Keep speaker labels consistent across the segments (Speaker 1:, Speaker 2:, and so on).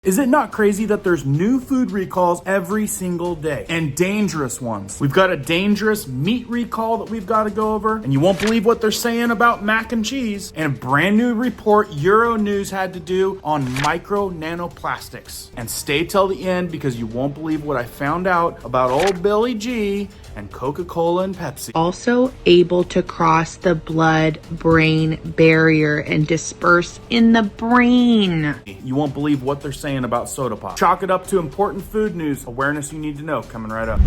Speaker 1: Is it not crazy that there's new food recalls every single day, and dangerous ones? We've got a dangerous meat recall that we've got to go over, and you won't believe what they're saying about mac and cheese, and a brand new report Euronews had to do on nanoplastics. And stay till the end because you won't believe what I found out about old Billy G and Coca-Cola and Pepsi.
Speaker 2: Also able to cross the blood-brain barrier and disperse in the brain.
Speaker 1: You won't believe what they're saying about soda pop. Chalk it up to important food news. Awareness you need to know coming right up.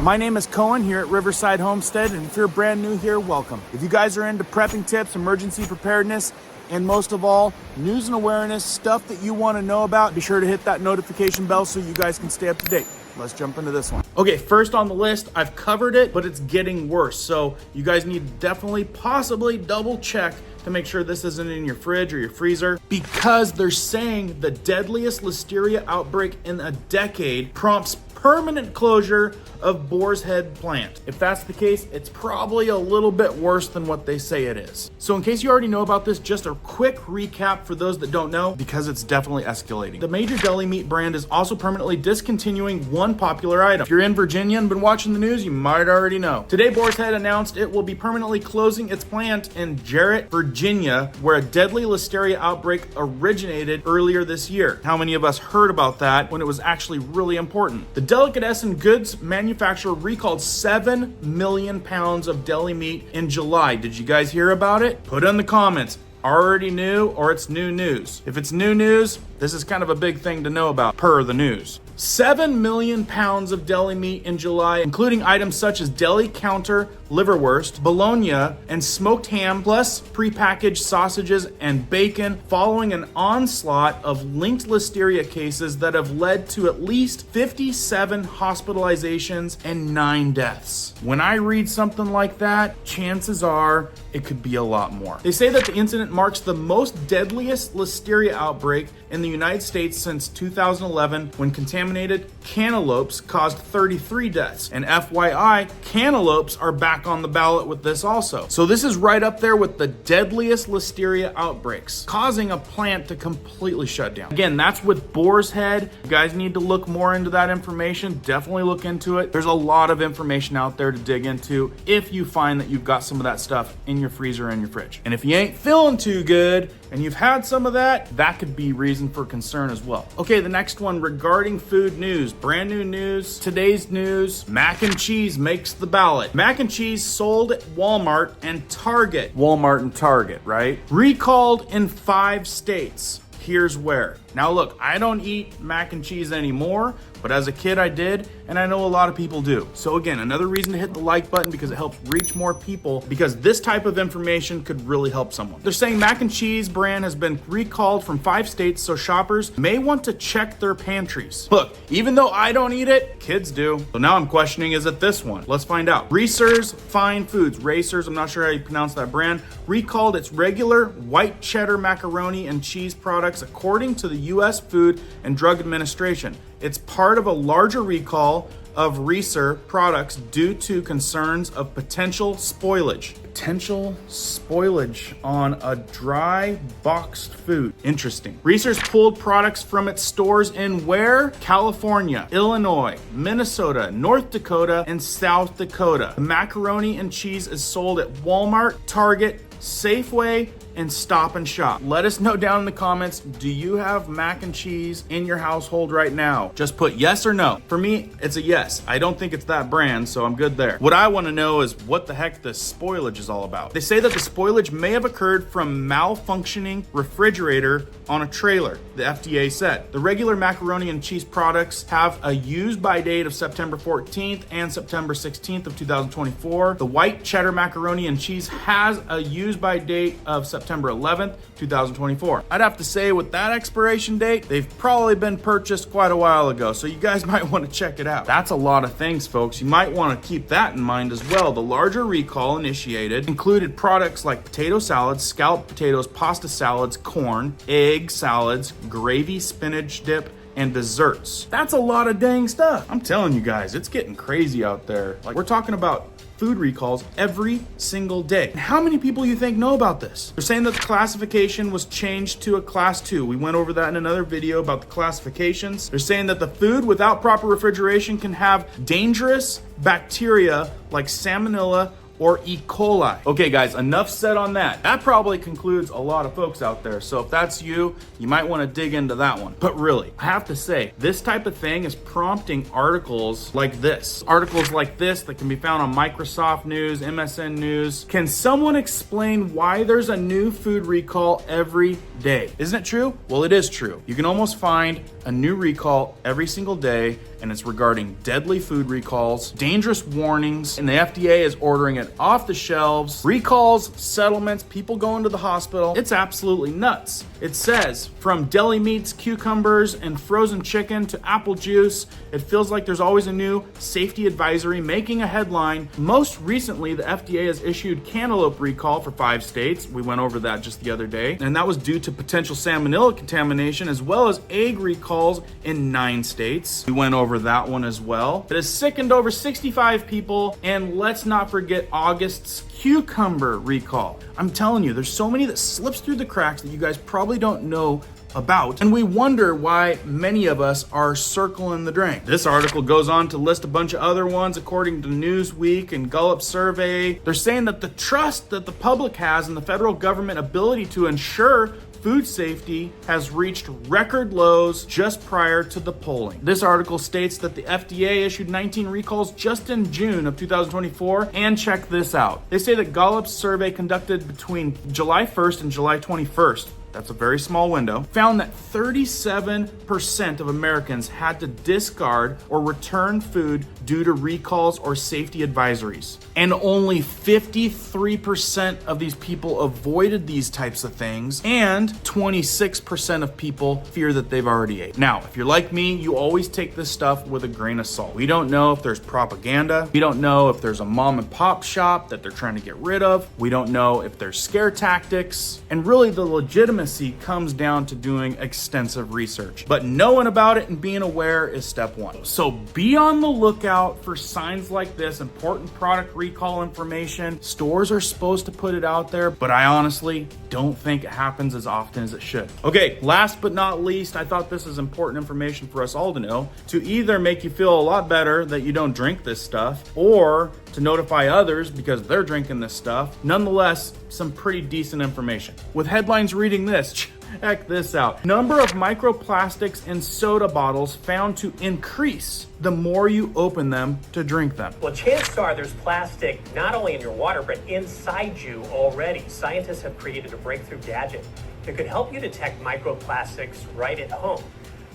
Speaker 1: My name is Cohen here at Riverside Homestead, and if you're brand new here, welcome. If you guys are into prepping tips, emergency preparedness, and most of all, news and awareness, stuff that you want to know about, be sure to hit that notification bell so you guys can stay up to date. Let's jump into this one. Okay, first on the list, I've covered it, but it's getting worse. So you guys need to definitely, possibly double check to make sure this isn't in your fridge or your freezer, because they're saying the deadliest Listeria outbreak in a decade prompts permanent closure of Boar's Head plant. If that's the case, it's probably a little bit worse than what they say it is. So in case you already know about this, just a quick recap for those that don't know, because it's definitely escalating. The major deli meat brand is also permanently discontinuing one popular item. If you're in Virginia and been watching the news, you might already know. Today, Boar's Head announced it will be permanently closing its plant in Jarrett, Virginia, where a deadly Listeria outbreak originated earlier this year. How many of us heard about that when it was actually really important? The delicatessen goods manufacturer recalled 7 million pounds of deli meat in July. Did you guys hear about it? Put in the comments. Already knew, or it's new news. If it's new news, this is kind of a big thing to know about per the news. 7 million pounds of deli meat in July, including items such as deli counter, liverwurst, bologna, and smoked ham, plus prepackaged sausages and bacon, following an onslaught of linked Listeria cases that have led to at least 57 hospitalizations and 9 deaths. When I read something like that, chances are it could be a lot more. They say that the incident marks the most deadliest Listeria outbreak in the United States since 2011, when contaminated cantaloupes caused 33 deaths. And FYI, cantaloupes are back on the ballot with this also. So this is right up there with the deadliest Listeria outbreaks, causing a plant to completely shut down. Again, that's with Boar's Head. You guys need to look more into that information. Definitely look into it. There's a lot of information out there to dig into if you find that you've got some of that stuff in your freezer and your fridge. And if you ain't feeling too good and you've had some of that, that could be reason for concern as well. Okay, the next one regarding food news, brand new news, today's news, mac and cheese makes the ballot. Mac and cheese sold at Walmart and Target. Walmart and Target, right? Recalled in 5 states. Here's where. Now look, I don't eat mac and cheese anymore, but as a kid I did, and I know a lot of people do. So again, another reason to hit the like button, because it helps reach more people, because this type of information could really help someone. They're saying mac and cheese brand has been recalled from 5 states, so shoppers may want to check their pantries. Look, even though I don't eat it, kids do. So now I'm questioning, is it this one? Let's find out. Racers Fine Foods, Racers, I'm not sure how you pronounce that brand, recalled its regular white cheddar macaroni and cheese products according to the U.S. Food and Drug Administration. It's part of a larger recall of Reeser products due to concerns of potential spoilage. Potential spoilage on a dry boxed food. Interesting. Reeser's pulled products from its stores in where? California, Illinois, Minnesota, North Dakota, and South Dakota. The macaroni and cheese is sold at Walmart, Target, Safeway, and Stop and Shop. Let us know down in the comments, do you have mac and cheese in your household right now? Just put yes or no. For me, it's a yes. I don't think it's that brand, so I'm good there. What I want to know is what the heck this spoilage is all about. They say that the spoilage may have occurred from malfunctioning refrigerator on a trailer, the FDA said. The regular macaroni and cheese products have a use by date of September 14th and September 16th of 2024. The white cheddar macaroni and cheese has a use by date of September 11th, 2024. I'd have to say with that expiration date, they've probably been purchased quite a while ago, so you guys might want to check it out. That's a lot of things, folks. You might want to keep that in mind as well. The larger recall initiated included products like potato salads, scalloped potatoes, pasta salads, corn, egg salads, gravy, spinach dip, and desserts. That's a lot of dang stuff. I'm telling you guys, it's getting crazy out there. Like, we're talking about food recalls every single day. How many people you think know about this? They're saying that the classification was changed to a class 2. We went over that in another video about the classifications. They're saying that the food without proper refrigeration can have dangerous bacteria like salmonella or E. coli. Okay guys, enough said on that. That probably concludes a lot of folks out there. So if that's you, you might want to dig into that one. But really, I have to say, this type of thing is prompting articles like this. Articles like this that can be found on Microsoft News, MSN News. Can someone explain why there's a new food recall every day? Isn't it true? Well, it is true. You can almost find a new recall every single day, and it's regarding deadly food recalls, dangerous warnings, and the FDA is ordering it off the shelves. Recalls, settlements, people going to the hospital. It's absolutely nuts. It says, from deli meats, cucumbers, and frozen chicken to apple juice, it feels like there's always a new safety advisory making a headline. Most recently, the FDA has issued Cantaloupe recall for 5 states. We went over that just the other day. And that was due to potential salmonella contamination, as well as egg recalls in 9 states. We went over that one as well. It has sickened over 65 people. And let's not forget August's cucumber recall. I'm telling you, there's so many that slips through the cracks that you guys probably don't know about, and we wonder why many of us are circling the drain. This article goes on to list a bunch of other ones. According to Newsweek and Gallup survey, they're saying that the trust that the public has in the federal government ability to ensure food safety has reached record lows just prior to the polling. This article states that the FDA issued 19 recalls just in June of 2024, and check this out. They say that Gallup's survey conducted between July 1st and July 21st, that's a very small window, found that 37% of Americans had to discard or return food due to recalls or safety advisories. And only 53% of these people avoided these types of things, and 26% of people fear that they've already ate. Now, if you're like me, you always take this stuff with a grain of salt. We don't know if there's propaganda. We don't know if there's a mom and pop shop that they're trying to get rid of. We don't know if there's scare tactics. And really, the legitimacy comes down to doing extensive research. But knowing about it and being aware is step 1. So be on the lookout for signs like this, important product recall information. Stores are supposed to put it out there, but I honestly don't think it happens as often as it should. Okay, last but not least, I thought this is important information for us all to know, to either make you feel a lot better that you don't drink this stuff, or to notify others because they're drinking this stuff. Nonetheless, some pretty decent information. With headlines reading this, check this out. Number of microplastics in soda bottles found to increase the more you open them to drink them.
Speaker 3: Well, chances are there's plastic not only in your water, but inside you already. Scientists have created a breakthrough gadget that could help you detect microplastics right at home.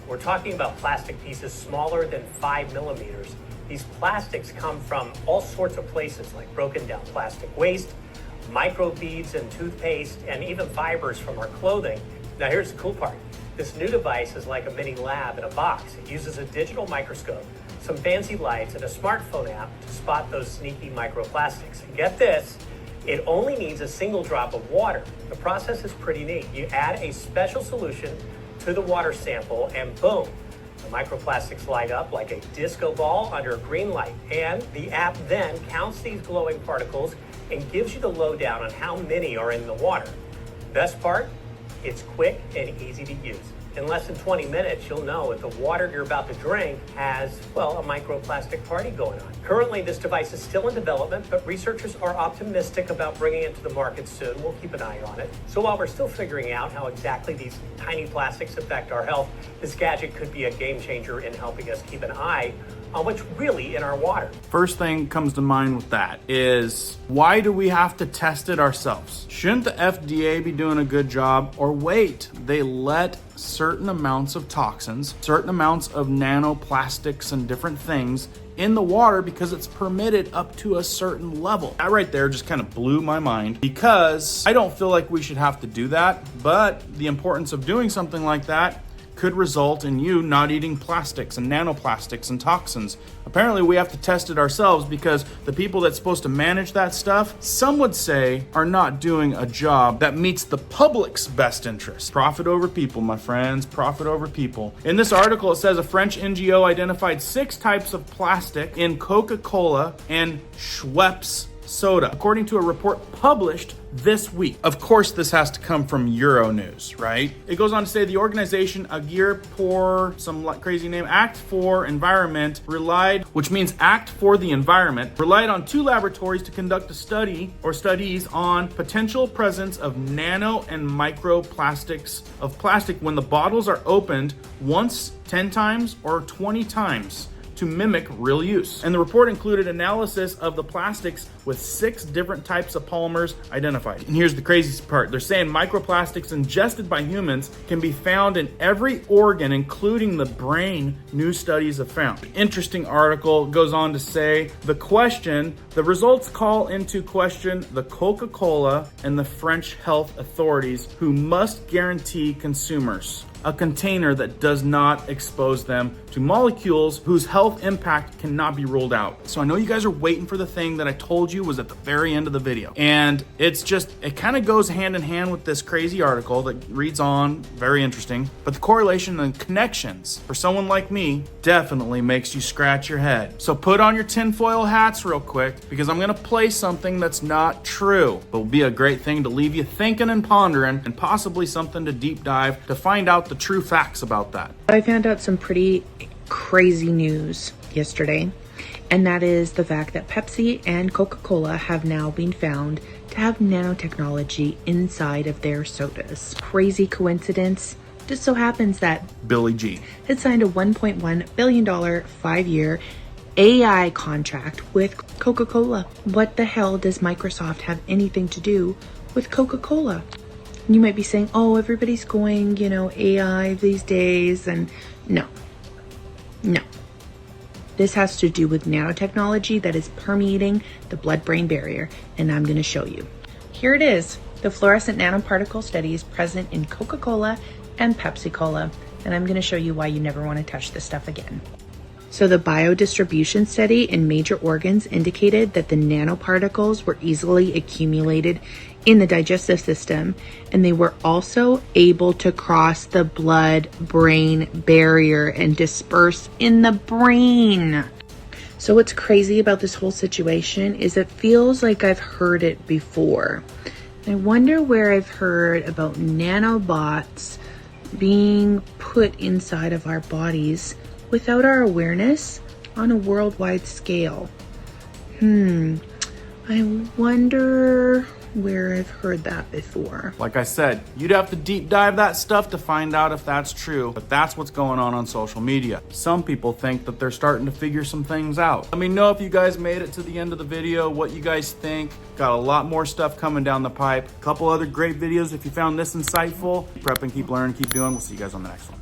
Speaker 3: We're talking about plastic pieces smaller than 5 millimeters. These plastics come from all sorts of places, like broken down plastic waste, microbeads and toothpaste, and even fibers from our clothing. Now here's the cool part. This new device is like a mini lab in a box. It uses a digital microscope, some fancy lights, and a smartphone app to spot those sneaky microplastics. And get this, it only needs a single drop of water. The process is pretty neat. You add a special solution to the water sample, and boom, the microplastics light up like a disco ball under a green light. And the app then counts these glowing particles and gives you the lowdown on how many are in the water. Best part, it's quick and easy to use. In less than 20 minutes, you'll know if the water you're about to drink has, well, a microplastic party going on. Currently, this device is still in development, but researchers are optimistic about bringing it to the market soon. We'll keep an eye on it. So while we're still figuring out how exactly these tiny plastics affect our health, this gadget could be a game changer in helping us keep an eye on what's really in our water.
Speaker 1: First thing comes to mind with that is, why do we have to test it ourselves? Shouldn't the FDA be doing a good job? Or wait, they let certain amounts of toxins, certain amounts of nanoplastics and different things in the water because it's permitted up to a certain level. That right there just kind of blew my mind, because I don't feel like we should have to do that, but the importance of doing something like that could result in you not eating plastics and nanoplastics and toxins. Apparently we have to test it ourselves because the people that's supposed to manage that stuff, some would say, are not doing a job that meets the public's best interest. Profit over people, my friends, profit over people. In this article, it says a French NGO identified 6 types of plastic in Coca-Cola and Schweppes soda, according to a report published this week. Of course, this has to come from Euronews, right? It goes on to say the organization Agir pour some crazy name, Act for Environment, which means Act for the Environment, relied on 2 laboratories to conduct a study or studies on potential presence of nano and microplastics of plastic when the bottles are opened once, 10 times, or 20 times to mimic real use. And the report included analysis of the plastics with 6 different types of polymers identified. And here's the craziest part. They're saying microplastics ingested by humans can be found in every organ, including the brain, new studies have found. Interesting article goes on to say the results call into question the Coca-Cola and the French health authorities, who must guarantee consumers a container that does not expose them to molecules whose health impact cannot be ruled out. So I know you guys are waiting for the thing that I told you was at the very end of the video. And it kind of goes hand in hand with this crazy article that reads on, very interesting. But the correlation and connections for someone like me definitely makes you scratch your head. So put on your tinfoil hats real quick, because I'm gonna play something that's not true, but will be a great thing to leave you thinking and pondering, and possibly something to deep dive to find out the true facts about that.
Speaker 2: I found out some pretty crazy news yesterday, and that is the fact that Pepsi and Coca-Cola have now been found to have nanotechnology inside of their sodas. Crazy coincidence. Just so happens that
Speaker 1: Billy G
Speaker 2: had signed a $1.1 billion 5-year AI contract with Coca-Cola. What the hell does Microsoft have anything to do with Coca-Cola? You might be saying, oh, everybody's going, AI these days. And no. This has to do with nanotechnology that is permeating the blood-brain barrier. And I'm going to show you. Here it is. The fluorescent nanoparticle study is present in Coca-Cola and Pepsi-Cola. And I'm going to show you why you never want to touch this stuff again. So the biodistribution study in major organs indicated that the nanoparticles were easily accumulated in the digestive system, and they were also able to cross the blood-brain barrier and disperse in the brain. So what's crazy about this whole situation is it feels like I've heard it before. I wonder where I've heard about nanobots being put inside of our bodies without our awareness on a worldwide scale. I wonder where I've heard that before.
Speaker 1: Like I said, you'd have to deep dive that stuff to find out if that's true, but that's what's going on social media. Some people think that they're starting to figure some things out. Let me know if you guys made it to the end of the video, what you guys think. Got a lot more stuff coming down the pipe. A couple other great videos if you found this insightful. Keep prepping, keep learning, keep doing. We'll see you guys on the next one.